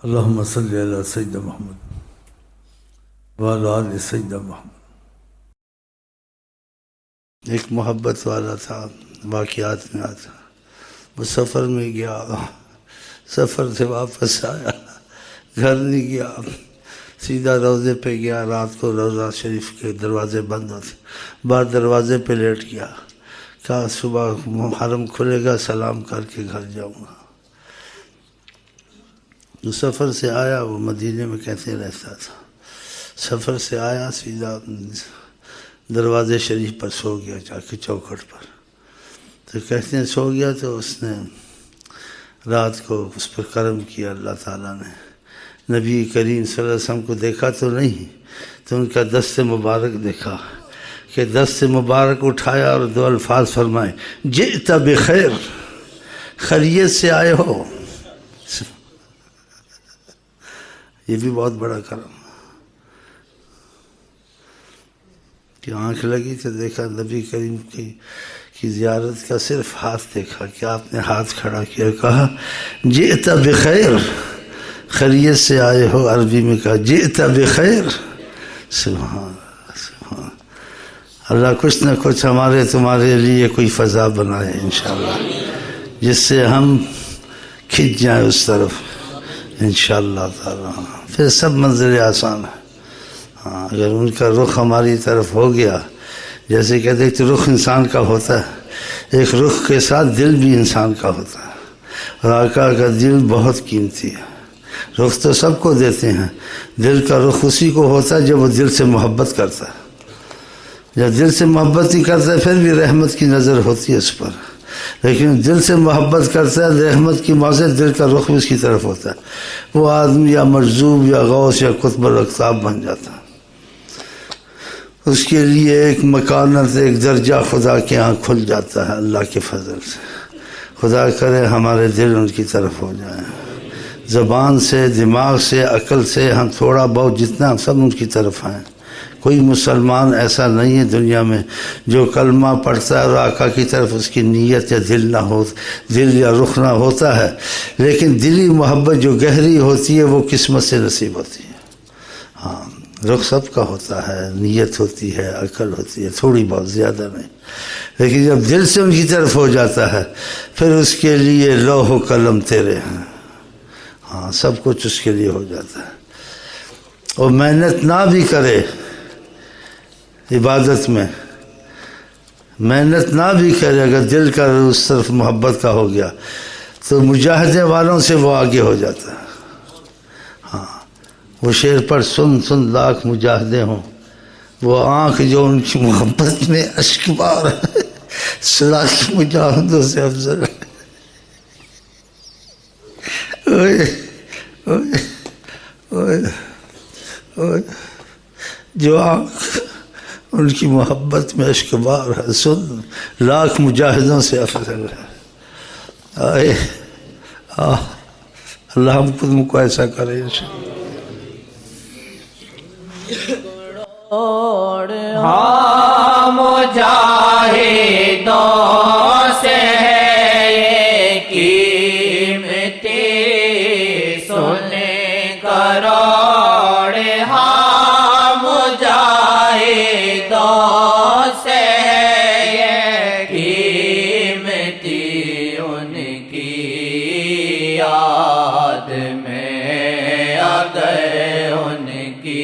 اللہم صلی علی سیدنا محمد وعلی آل سیدنا محمد۔ ایک محبت والا تھا، واقعات میں آتا، وہ سفر میں گیا، سفر سے واپس آیا، گھر نہیں گیا، سیدھا روضے پہ گیا۔ رات کو روضہ شریف کے دروازے بند ہوتے، باہر دروازے پہ لیٹ گیا، کہا صبح حرم کھلے گا سلام کر کے گھر جاؤں گا۔ جو سفر سے آیا، وہ مدینے میں کیسے رہتا تھا، سفر سے آیا سیدھا دروازے شریف پر سو گیا، جا کے چوکھٹ پر۔ تو کہتے ہیں سو گیا تو اس نے رات کو اس پر کرم کیا اللہ تعالیٰ نے۔ نبی کریم صلی اللہ علیہ وسلم کو دیکھا تو نہیں، تو ان کا دست مبارک دیکھا کہ دست مبارک اٹھایا اور دو الفاظ فرمائے، جئت بخیر، خیریت سے آئے ہو۔ یہ بھی بہت بڑا کرم کہ آنکھ لگی تو دیکھا نبی کریم کی زیارت کا صرف ہاتھ دیکھا کہ آپ نے ہاتھ کھڑا کیا، کہا جئت بخیر، خیریت سے آئے ہو۔ عربی میں کہا جئت بخیر۔ سبحان سبحان اللہ، کچھ نہ کچھ ہمارے تمہارے لیے کوئی فضا بنائے انشاءاللہ، جس سے ہم کھنچ جائیں اس طرف انشاءاللہ تعالی۔ پھر سب منزل آسان ہے، ہاں اگر ان کا رخ ہماری طرف ہو گیا، جیسے کہتے ہیں کہ رخ انسان کا ہوتا ہے، ایک رخ کے ساتھ دل بھی انسان کا ہوتا ہے، اور آقا کا دل بہت قیمتی ہے۔ رخ تو سب کو دیتے ہیں، دل کا رخ اسی کو ہوتا ہے جب وہ دل سے محبت کرتا ہے۔ جب دل سے محبت نہیں کرتا ہے پھر بھی رحمت کی نظر ہوتی ہے اس پر، لیکن دل سے محبت کرتا ہے رحمت کی موجب دل کا رخ بھی اس کی طرف ہوتا ہے، وہ آدمی یا مجذوب یا غوث یا قطب الاقطاب بن جاتا ہے۔ اس کے لیے ایک مکانت، ایک درجہ خدا کے ہاں کھل جاتا ہے اللہ کے فضل سے۔ خدا کرے ہمارے دل ان کی طرف ہو جائیں، زبان سے، دماغ سے، عقل سے ہم تھوڑا بہت جتنا سب ان کی طرف آئیں۔ کوئی مسلمان ایسا نہیں ہے دنیا میں جو کلمہ پڑھتا ہے اور آقا کی طرف اس کی نیت یا دل نہ ہو، دل یا رخ نہ ہوتا ہے، لیکن دلی محبت جو گہری ہوتی ہے وہ قسمت سے نصیب ہوتی ہے۔ ہاں رخ سب کا ہوتا ہے، نیت ہوتی ہے، عقل ہوتی ہے، تھوڑی بہت، زیادہ نہیں، لیکن جب دل سے ان کی طرف ہو جاتا ہے پھر اس کے لیے لوح و قلم تیرے ہیں، ہاں سب کچھ اس کے لیے ہو جاتا ہے۔ اور محنت نہ بھی کرے عبادت میں، محنت نہ بھی کرے، اگر دل کا اس طرف محبت کا ہو گیا تو مجاہدے والوں سے وہ آگے ہو جاتا ہے۔ ہاں وہ شعر پر سن سن لاکھ مجاہدے ہوں، وہ آنکھ جو ان کی محبت میں اشک بار ہے، لاکھ مجاہدوں سے افضل ہے۔ اوئے اوئے اوئے اوئے، جو آنکھ ان کی محبت میں اشک بار ہے، سن لاکھ مجاہدوں سے افضل ہے۔ آئے اللہ ہم تم کو ایسا کرے انشاءاللہ۔ ہاں مجاہدوں سے یہ قیمتی سن کروڑ، ہاں مجاہدوں سے یہ قیمتی ان کی یاد میں اگر ان کی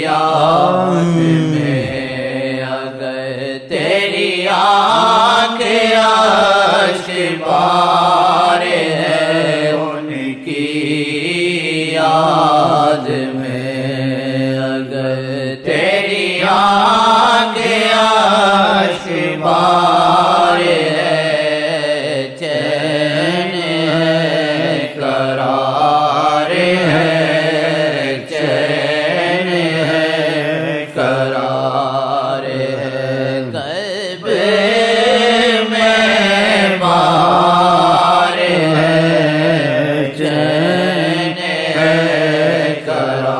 یاد میں اگر تیری آنکھ اشکبار ہے، ان کی یاد میں اگر تیری آنکھ اشکبار ہے، چین ہے قرار ہے، چین ہے قرار ہے، قلب میں بار ہے، چین ہے قرار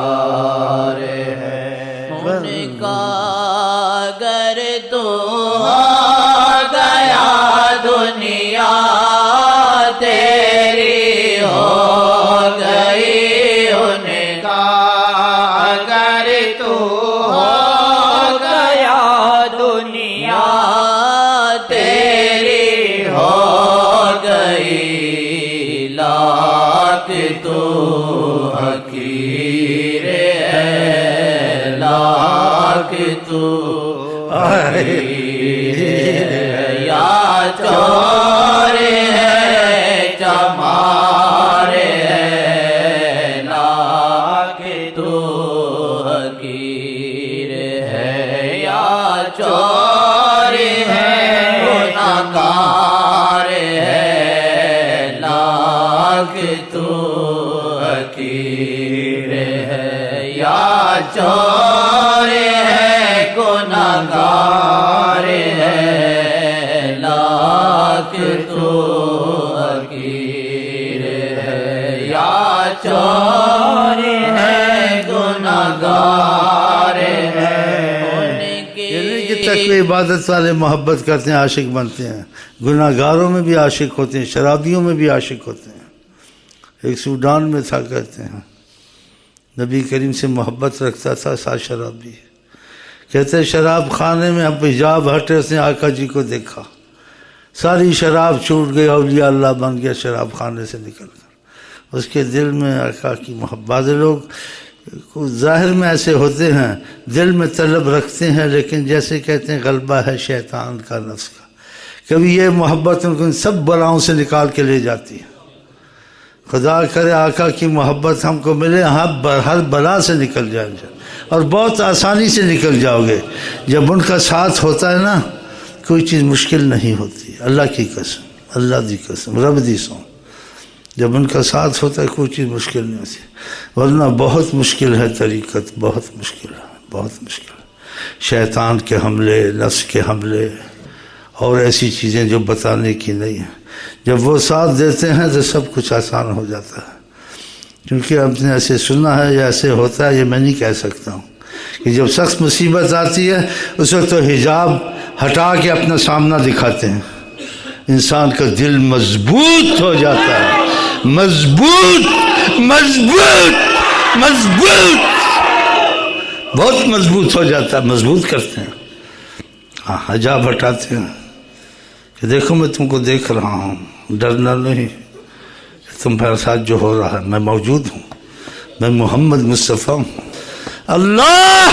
لاکھ تو حقیر ہے، لاکھ تو حقیر ہے، یا چور ہے چمار ہے، لاکھ تو حقیر ہے، یا چور ہے گناہگار ہے، لاکھ تو حقیر ہے، یا چور ہے گناہگار ہے، لاکھ تو حقیر ہے، یا چور ہے گناہگار ہے۔ کہ تک عبادت والے محبت کرتے ہیں، عاشق بنتے ہیں، گناہ گاروں میں بھی عاشق ہوتے ہیں، شرابیوں میں بھی عاشق ہوتے ہیں۔ ایک سوڈان میں تھا، کہتے ہیں نبی کریم سے محبت رکھتا تھا، ساتھ شرابی، کہتے ہیں شراب خانے میں اب حجاب ہٹے، اس نے آقا جی کو دیکھا، ساری شراب چھوٹ گئی، اولیاء اللہ بن گیا شراب خانے سے نکل کر۔ اس کے دل میں آقا کی محبت، بعض لوگ ظاہر میں ایسے ہوتے ہیں، دل میں طلب رکھتے ہیں، لیکن جیسے کہتے ہیں غلبہ ہے شیطان کا، نفس کا، کبھی یہ محبت ان کو ان سب بلاؤں سے نکال کے لے جاتی ہے۔ خدا کرے آقا کی محبت ہم کو ملے، ہر بلا سے نکل جائیں گے، اور بہت آسانی سے نکل جاؤ گے۔ جب ان کا ساتھ ہوتا ہے نا، کوئی چیز مشکل نہیں ہوتی، اللہ کی قسم، اللہ دی قسم، رب دی سو، جب ان کا ساتھ ہوتا ہے کوئی چیز مشکل نہیں ہوتی، ورنہ بہت مشکل ہے طریقت، بہت مشکل ہے، بہت مشکل ہے۔ شیطان کے حملے، نفس کے حملے اور ایسی چیزیں جو بتانے کی نہیں ہیں، جب وہ ساتھ دیتے ہیں تو سب کچھ آسان ہو جاتا ہے۔ کیونکہ ہم نے ایسے سنا ہے یا ایسے ہوتا ہے، یہ میں نہیں کہہ سکتا ہوں، کہ جب سخت مصیبت آتی ہے اس وقت تو حجاب ہٹا کے اپنا سامنا دکھاتے ہیں، انسان کا دل مضبوط ہو جاتا ہے، مضبوط مضبوط مضبوط، بہت مضبوط ہو جاتا ہے، مضبوط کرتے ہیں، ہاں حجاب ہٹاتے ہیں کہ دیکھو میں تم کو دیکھ رہا ہوں، ڈرنا نہیں، تمہارے ساتھ جو ہو رہا ہے میں موجود ہوں، میں محمد مصطفیٰ ہوں۔ اللہ،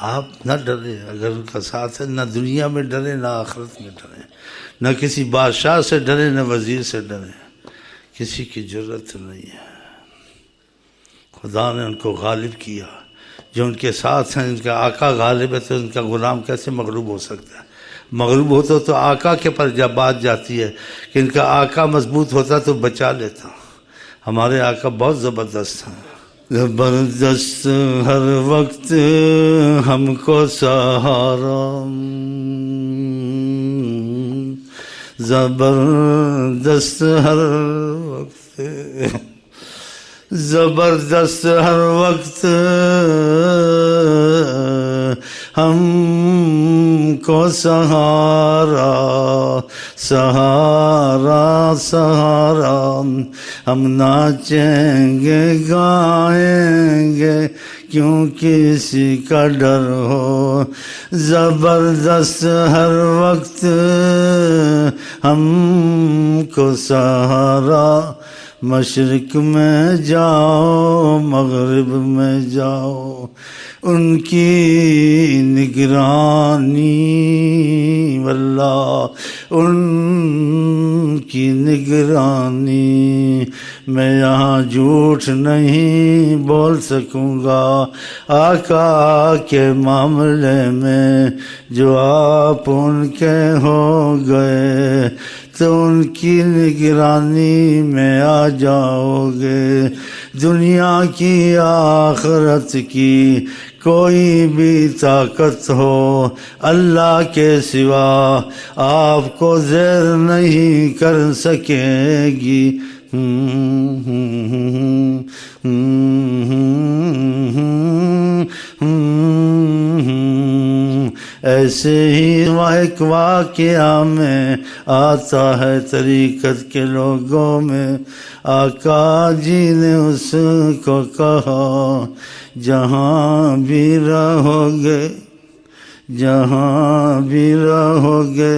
آپ نہ ڈرے، اگر ان کا ساتھ ہے، نہ دنیا میں ڈرے نہ آخرت میں ڈرے، نہ کسی بادشاہ سے ڈرے نہ وزیر سے ڈرے، کسی کی ضرورت نہیں ہے۔ خدا نے ان کو غالب کیا، جو ان کے ساتھ ہیں، ان کا آقا غالب ہے تو ان کا غلام کیسے مغلوب ہو سکتا ہے؟ مغلوب ہوتا تو آقا کے پر جب بات جاتی ہے کہ ان کا آقا مضبوط ہوتا تو بچا لیتا۔ ہمارے آقا بہت زبردست ہیں، زبردست ہر وقت ہم کو سہارا، زبردست ہر وقت، زبردست ہر وقت ہم کو سہارا، سہارا سہارا، ہم ناچیں گے گائیں گے کیوں کسی کا ڈر ہو، زبردست ہر وقت ہم کو سہارا، مشرق میں جاؤ مغرب میں جاؤ، ان کی نگرانی، واللہ ان کی نگرانی، میں یہاں جھوٹ نہیں بول سکوں گا آقا کے معاملے میں، جو آپ ان کے ہو گئے تو ان کی نگرانی میں آ جاؤ گے۔ دنیا کی آخرت کی کوئی بھی طاقت ہو اللہ کے سوا آپ کو زیر نہیں کر سکے گی۔ ایسے ہی ایک واقعہ میں آتا ہے طریقت کے لوگوں میں، آقا جی نے اس کو کہا جہاں بھی رہو گے، جہاں بھی رہو گے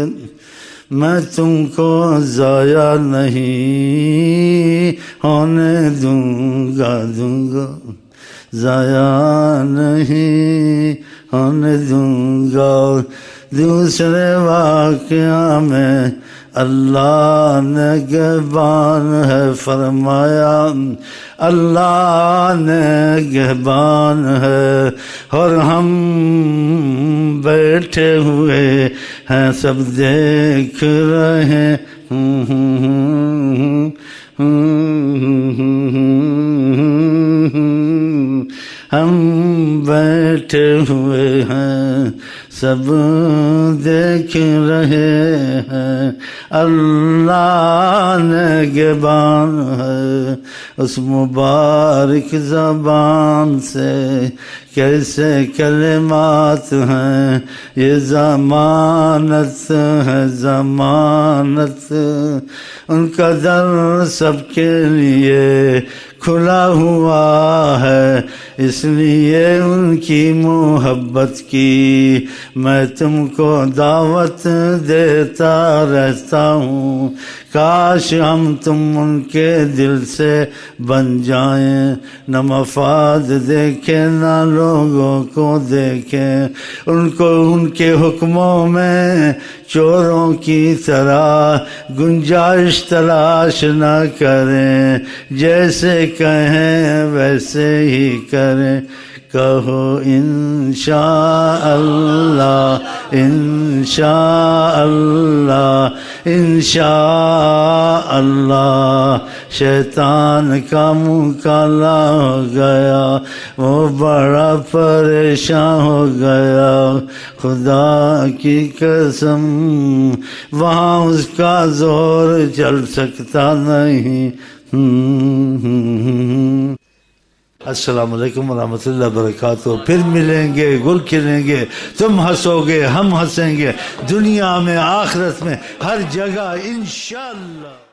میں تم کو ضائع نہیں ہونے دوں گا ضائع نہیں ہونے دوں گا۔ دوسرے واقعہ میں اللہ نگہبان ہے فرمایا، اللہ نگہبان ہے، اور ہم بیٹھے ہوئے ہیں سب دیکھ رہے ہم بیٹھے ہوئے ہیں سب دیکھ رہے ہیں، اللہ نگہبان ہے۔ اس مبارک زبان سے کیسے کلمات ہیں، یہ ضمانت ہے ضمانت، ان کا در سب کے لیے کھلا ہوا ہے، اس لیے ان کی محبت کی میں تم کو دعوت دیتا رہتا ہوں۔ کاش ہم تم ان کے دل سے بن جائیں، نہ مفاد دیکھیں نہ لوگوں کو دیکھیں، ان کو ان کے حکموں میں چوروں کی طرح گنجائش تلاش نہ کریں، جیسے کہیں ویسے ہی کریں۔ کہو انشاء اللہ انشاء اللہ انشاء اللہ۔ شیطان کا منہ کالا ہو گیا، وہ بڑا پریشان ہو گیا، خدا کی قسم وہاں اس کا زور چل سکتا نہیں۔ السلام علیکم ورحمۃ اللہ وبرکاتہ۔ پھر ملیں گے، گل کھلیں گے، تم ہنسو گے ہم ہنسیں گے، دنیا میں آخرت میں ہر جگہ انشاءاللہ۔